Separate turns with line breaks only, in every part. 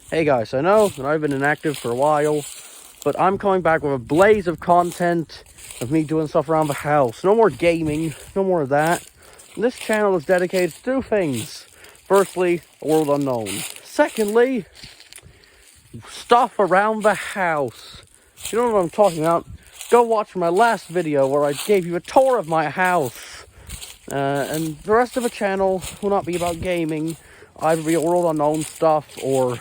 Hey guys, I know that I've been inactive for a while, but I'm coming back with a blaze of content of me doing stuff around the house. No more gaming, no more of that. This channel is dedicated to two things. Firstly, a world unknown. Secondly, stuff around the house. If you don't know what I'm talking about, go watch my last video where I gave you a tour of my house. And the rest of the channel will not be about gaming. Either be world unknown stuff or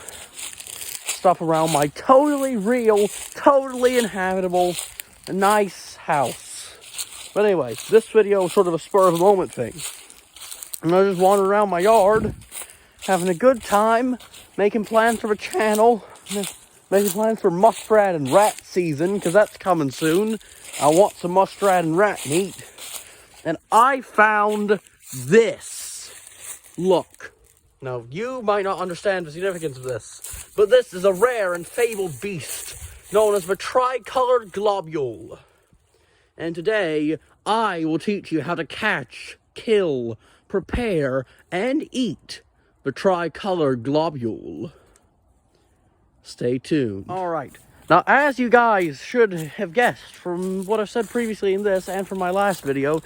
stuff around my totally real, totally inhabitable, nice house. But anyway, this video is sort of a spur of the moment thing. And I just wander around my yard, having a good time, making plans for the channel, making plans for muskrat and rat season, because that's coming soon. I want some muskrat and rat meat. And I found this. Look. Now, you might not understand the significance of this, but this is a rare and fabled beast known as the Tricolored Globule. And today, I will teach you how to catch, kill, prepare, and eat the Tricolored Globule. Stay tuned. Alright. Now, as you guys should have guessed from what I've said previously in this and from my last video,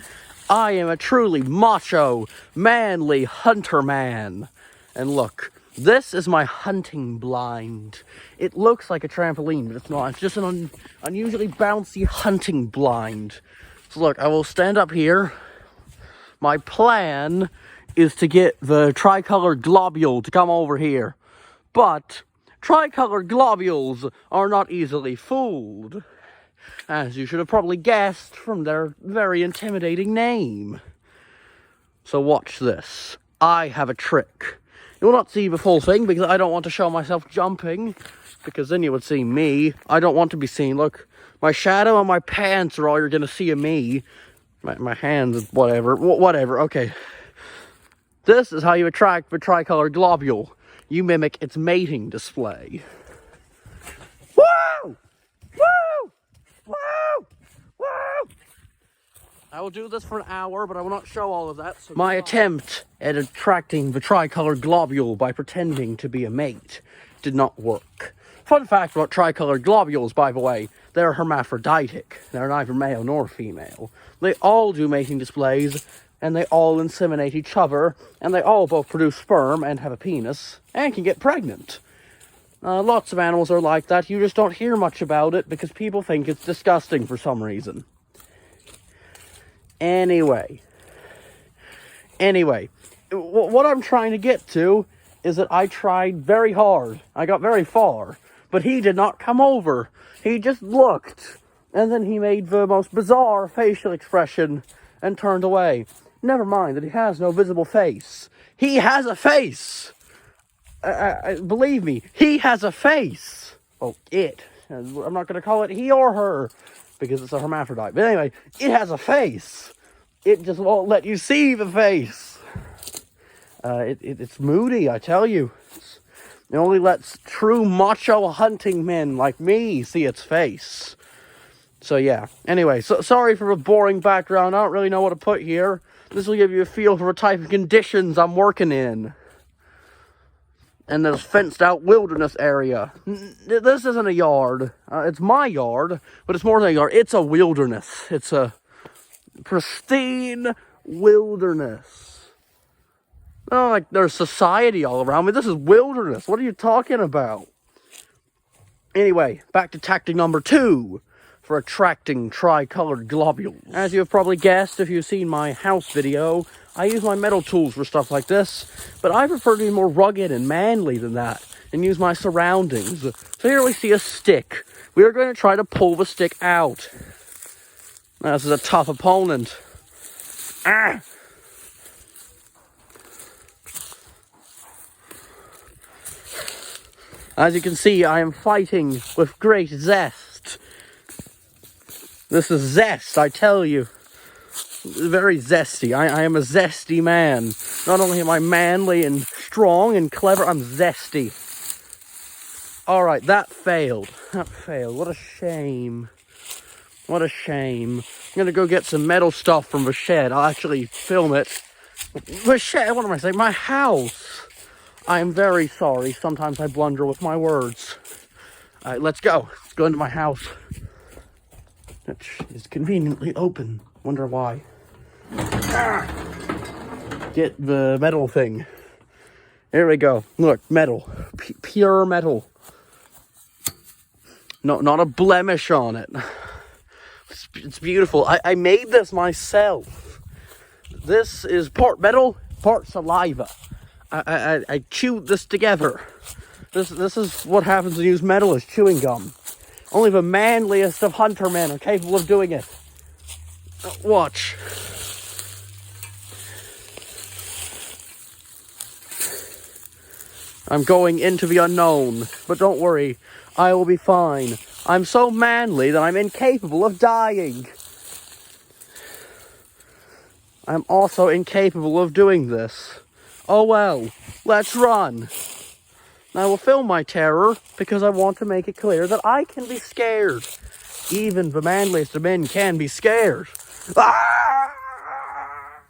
I am a truly macho, manly hunter man. And look, this is my hunting blind. It looks like a trampoline, but it's not. It's just an unusually bouncy hunting blind. So look, I will stand up here. My plan is to get the Tricolored Globule to come over here. But Tricolored Globules are not easily fooled, as you should have probably guessed from their very intimidating name. So watch this. I have a trick. You will not see the full thing because I don't want to show myself jumping, because then you would see me. I don't want to be seen. Look, my shadow and my pants are all you're going to see of me. My hands, whatever, okay. This is how you attract the Tricolored Globule. You mimic its mating display. Woo! Woo! Woo! Woo! I will do this for an hour, but I will not show all of that. So my attempt at attracting the Tricolored Globule by pretending to be a mate did not work. Fun fact about Tricolored Globules, by the way, they're hermaphroditic. They're neither male nor female. They all do mating displays, and they all inseminate each other, and they all both produce sperm and have a penis, and can get pregnant. Lots of animals are like that. You just don't hear much about it because people think it's disgusting for some reason. Anyway, what I'm trying to get to is that I tried very hard. I got very far, but he did not come over. He just looked, and then he made the most bizarre facial expression and turned away. Never mind that he has no visible face. He has a face! Believe me, he has a face! Oh, it. I'm not going to call it he or her, because it's a hermaphrodite. But anyway, it has a face. It just won't let you see the face. It's moody, I tell you. It only lets true macho hunting men like me see its face. So yeah. Anyway, sorry for the boring background. I don't really know what to put here. This will give you a feel for the type of conditions I'm working in. And this fenced out wilderness area. This isn't a yard. It's my yard, but it's more than a yard. It's a wilderness. It's a pristine wilderness. Oh, like there's society all around me. This is wilderness. What are you talking about? Anyway, back to tactic number 2 for attracting Tricolored Globules. As you have probably guessed if you've seen my house video, I use my metal tools for stuff like this, but I prefer to be more rugged and manly than that, and use my surroundings. So here we see a stick. We are going to try to pull the stick out. Now, this is a tough opponent. Ah! As you can see, I am fighting with great zest. This is zest, I tell you. Very zesty. I am a zesty man. Not only am I manly and strong and clever, I'm zesty. Alright, that failed. That failed. What a shame. What a shame. I'm gonna go get some metal stuff from the shed. I'll actually film it. The shed, what am I saying? My house. I am very sorry. Sometimes I blunder with my words. All right, let's go. Let's go into my house. Which is conveniently open. Wonder why. Get the metal thing. Here we go. Look, metal. Pure metal. No, not a blemish on it. It's beautiful. I made this myself. This is part metal, part saliva. I chewed this together. This is what happens when you use metal as chewing gum. Only the manliest of hunter men are capable of doing it. Watch. I'm going into the unknown, but don't worry, I will be fine. I'm so manly that I'm incapable of dying. I'm also incapable of doing this. Oh well, let's run. I will film my terror because I want to make it clear that I can be scared. Even the manliest of men can be scared. Ah!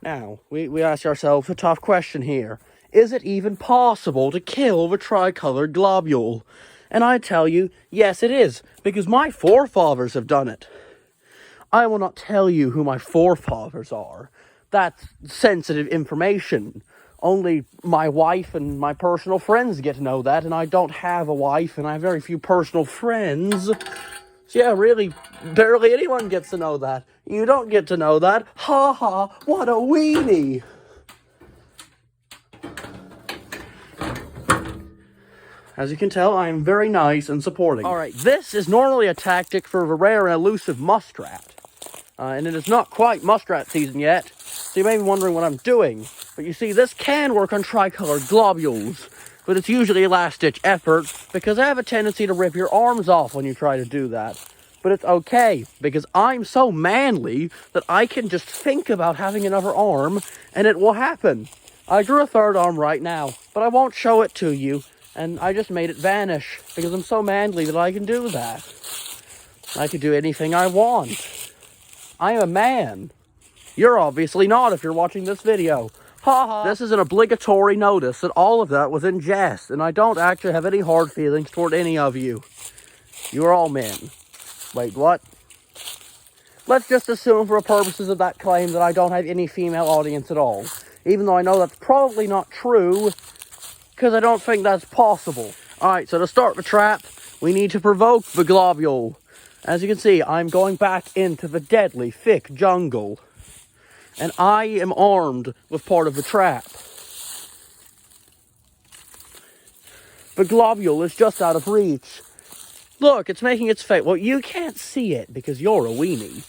Now, we ask ourselves a tough question here. Is it even possible to kill the tricolored globule? And I tell you, yes it is, because my forefathers have done it. I will not tell you who my forefathers are. That's sensitive information. Only my wife and my personal friends get to know that, and I don't have a wife, and I have very few personal friends. So yeah, really, barely anyone gets to know that. You don't get to know that. Ha ha, what a weenie! As you can tell, I am very nice and supporting. Alright, this is normally a tactic for the rare and elusive muskrat. And it is not quite muskrat season yet, so you may be wondering what I'm doing. But you see, this can work on tricolored globules, but it's usually a last-ditch effort, because I have a tendency to rip your arms off when you try to do that. But it's okay, because I'm so manly that I can just think about having another arm, and it will happen. I drew a third arm right now, but I won't show it to you. And I just made it vanish, because I'm so manly that I can do that. I can do anything I want. I am a man. You're obviously not if you're watching this video. Ha ha! This is an obligatory notice that all of that was in jest, and I don't actually have any hard feelings toward any of you. You are all men. Wait, what? Let's just assume for the purposes of that claim that I don't have any female audience at all. Even though I know that's probably not true, because I don't think that's possible. Alright, so to start the trap, we need to provoke the globule. As you can see, I'm going back into the deadly, thick jungle. And I am armed with part of the trap. The globule is just out of reach. Look, it's making its face. Well, you can't see it because you're a weenie.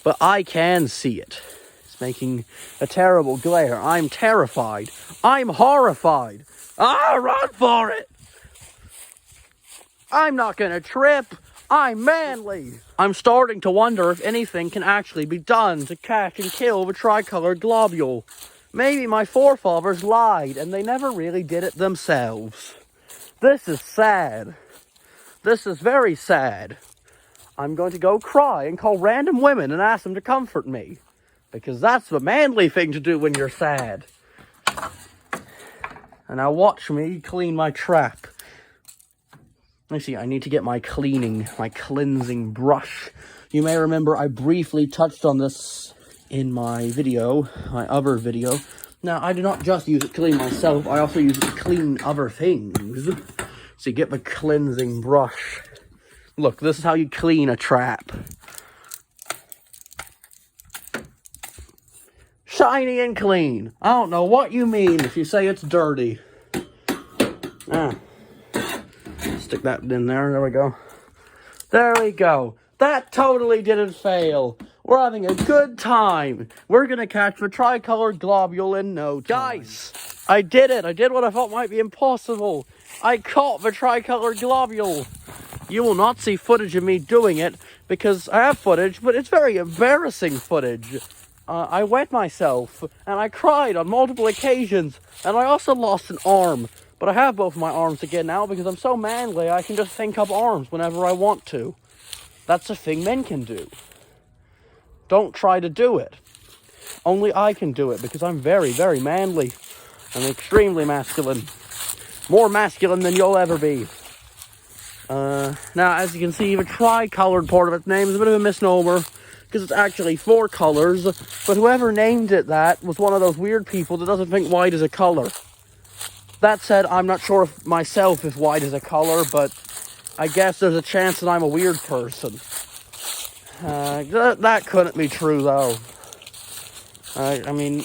But I can see it. It's making a terrible glare. I'm terrified. I'm horrified. Ah, run for it! I'm not gonna trip. I'm manly. I'm starting to wonder if anything can actually be done to catch and kill the tricolored globule. Maybe my forefathers lied and they never really did it themselves. This is sad. This is very sad. I'm going to go cry and call random women and ask them to comfort me. Because that's the manly thing to do when you're sad. And now watch me clean my trap. Let me see, I need to get my cleansing brush. You may remember I briefly touched on this in my video, my other video. Now, I do not just use it to clean myself, I also use it to clean other things. So you get the cleansing brush. Look, this is how you clean a trap. Shiny and clean. I don't know what you mean if you say it's dirty. Stick that in there. There we go. There we go. That totally didn't fail. We're having a good time. We're going to catch the tricolored globule in no time. Guys, I did it. I did what I thought might be impossible. I caught the tricolored globule. You will not see footage of me doing it because I have footage, but it's very embarrassing footage. I wet myself, and I cried on multiple occasions, and I also lost an arm. But I have both of my arms again now because I'm so manly I can just think up arms whenever I want to. That's a thing men can do. Don't try to do it. Only I can do it because I'm very, very manly. I'm extremely masculine. More masculine than you'll ever be. Now, as you can see, the Tricolored part of its name is a bit of a misnomer, because it's actually 4 colors, but whoever named it that was one of those weird people that doesn't think white is a color. That said, I'm not sure myself if white is a color, but I guess there's a chance that I'm a weird person. That couldn't be true, though. I mean,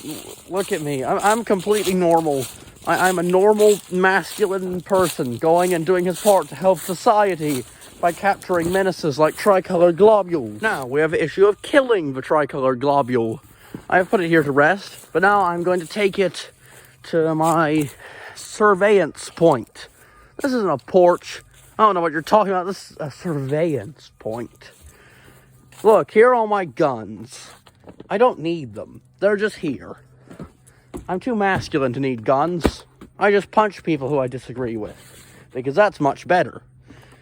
look at me. I'm completely normal. I'm a normal, masculine person going and doing his part to help society by capturing menaces like Tricolored Globule. Now, we have the issue of killing the Tricolored Globule. I have put it here to rest, but now I'm going to take it to my surveillance point. This isn't a porch. I don't know what you're talking about. This is a surveillance point. Look, here are all my guns. I don't need them. They're just here. I'm too masculine to need guns. I just punch people who I disagree with, because that's much better.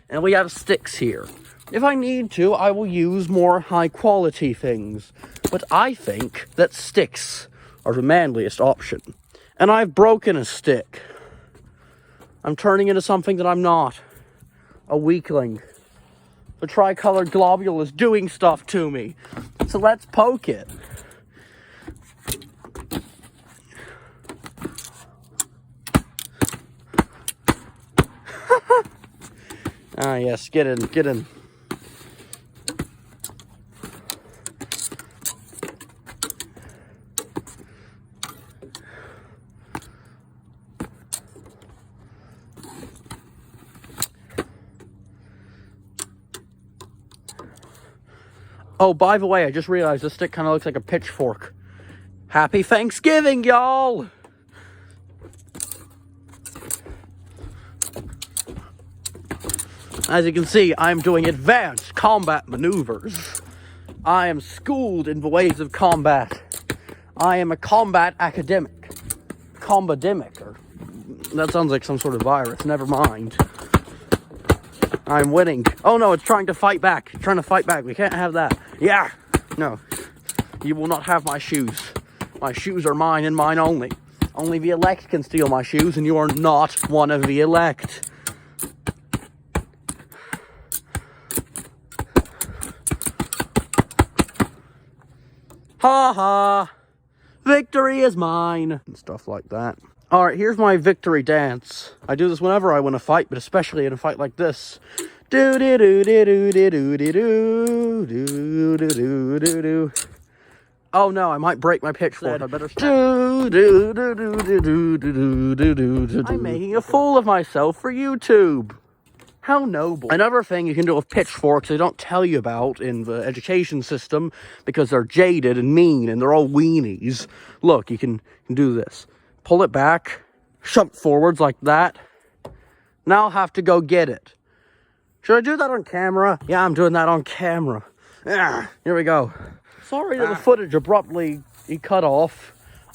And we have sticks here. If I need to, I will use more high-quality things. But I think that sticks are the manliest option. And I've broken a stick. I'm turning into something that I'm not. A weakling. The Tricolored Globule is doing stuff to me. So let's poke it. Ah, yes, get in, get in. Oh, by the way, I just realized this stick kind of looks like a pitchfork. Happy Thanksgiving, y'all! As you can see, I'm doing advanced combat maneuvers. I am schooled in the ways of combat. I am a combat academic. Combademic, or that sounds like some sort of virus, never mind. I'm winning. Oh no, it's trying to fight back. It's trying to fight back. We can't have that. Yeah! No. You will not have my shoes. My shoes are mine and mine only. Only the elect can steal my shoes, and you are not one of the elect. Ha ha! Victory is mine! And stuff like that. Alright, here's my victory dance. I do this whenever I win a fight, but especially in a fight like this. Do do do do do do do do do do do do do. Oh no, I might break my pitchfork. I better stop. I'm making a fool of myself for YouTube. How noble. Another thing you can do with pitchforks they don't tell you about in the education system because they're jaded and mean and they're all weenies. Look, you can do this. Pull it back, shove it forwards like that. Now I'll have to go get it. Should I do that on camera? Yeah, I'm doing that on camera. Yeah, here we go. Sorry that the footage abruptly cut off.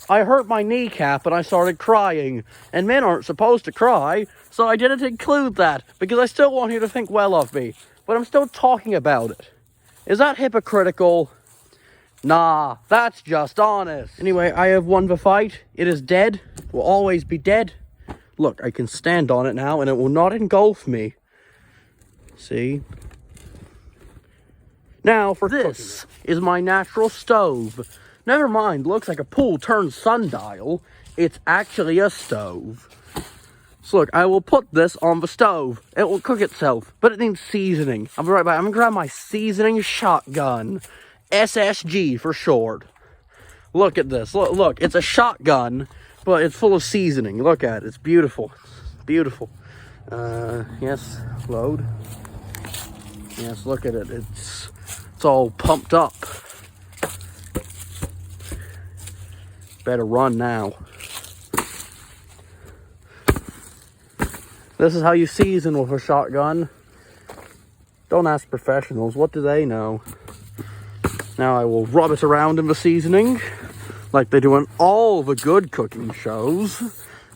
I hurt my kneecap and I started crying. And men aren't supposed to cry, so I didn't include that because I still want you to think well of me. But I'm still talking about it. Is that hypocritical? Nah, that's just honest. Anyway, I have won the fight. It is dead. It will always be dead. Look, I can stand on it now and it will not engulf me. See? Now, for this is my natural stove. Never mind, looks like a pool-turned sundial. It's actually a stove. So look, I will put this on the stove. It will cook itself, but it needs seasoning. I'll be right back. I'm gonna grab my seasoning shotgun. SSG for short. Look at this. Look, it's a shotgun, but it's full of seasoning. Look at it. It's beautiful. Beautiful. Yes, load. Yes, look at it. It's all pumped up. Better run now. This is how you season with a shotgun. Don't ask professionals. What do they know? Now I will rub it around in the seasoning, like they do in all the good cooking shows,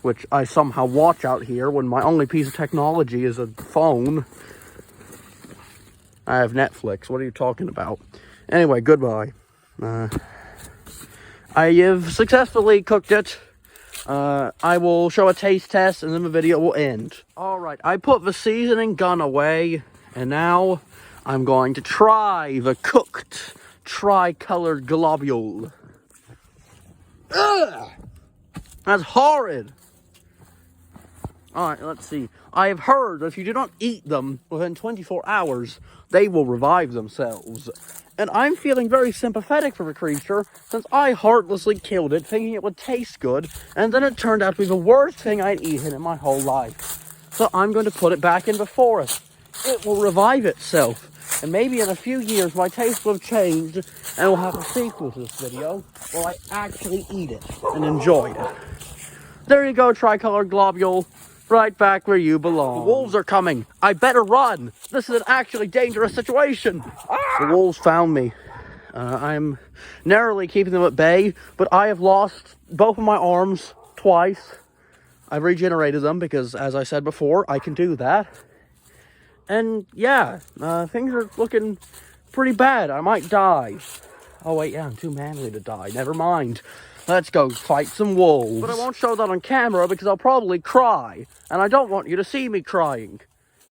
which I somehow watch out here when my only piece of technology is a phone. I have Netflix. What are you talking about? Anyway, goodbye. I have successfully cooked it. I will show a taste test and then the video will end. Alright, I put the seasoning gun away, and now I'm going to try the cooked Tricolored Globule. Ugh! That's horrid! Alright, let's see. I have heard that if you do not eat them within 24 hours, they will revive themselves. And I'm feeling very sympathetic for the creature, since I heartlessly killed it, thinking it would taste good, and then it turned out to be the worst thing I'd eaten in my whole life. So I'm going to put it back in the forest. It will revive itself. And maybe in a few years, my taste will have changed, and we'll have a sequel to this video, where I actually eat it and enjoy it. There you go, Tricolored Globule. Right back where you belong. The wolves are coming. I better run. This is an actually dangerous situation. The wolves found me. I'm narrowly keeping them at bay, but I have lost both of my arms twice. I've regenerated them because, as I said before, I can do that. And yeah, things are looking pretty bad. I might die. Oh wait, yeah, I'm too manly to die. Never mind. Let's go fight some wolves. But I won't show that on camera because I'll probably cry. And I don't want you to see me crying.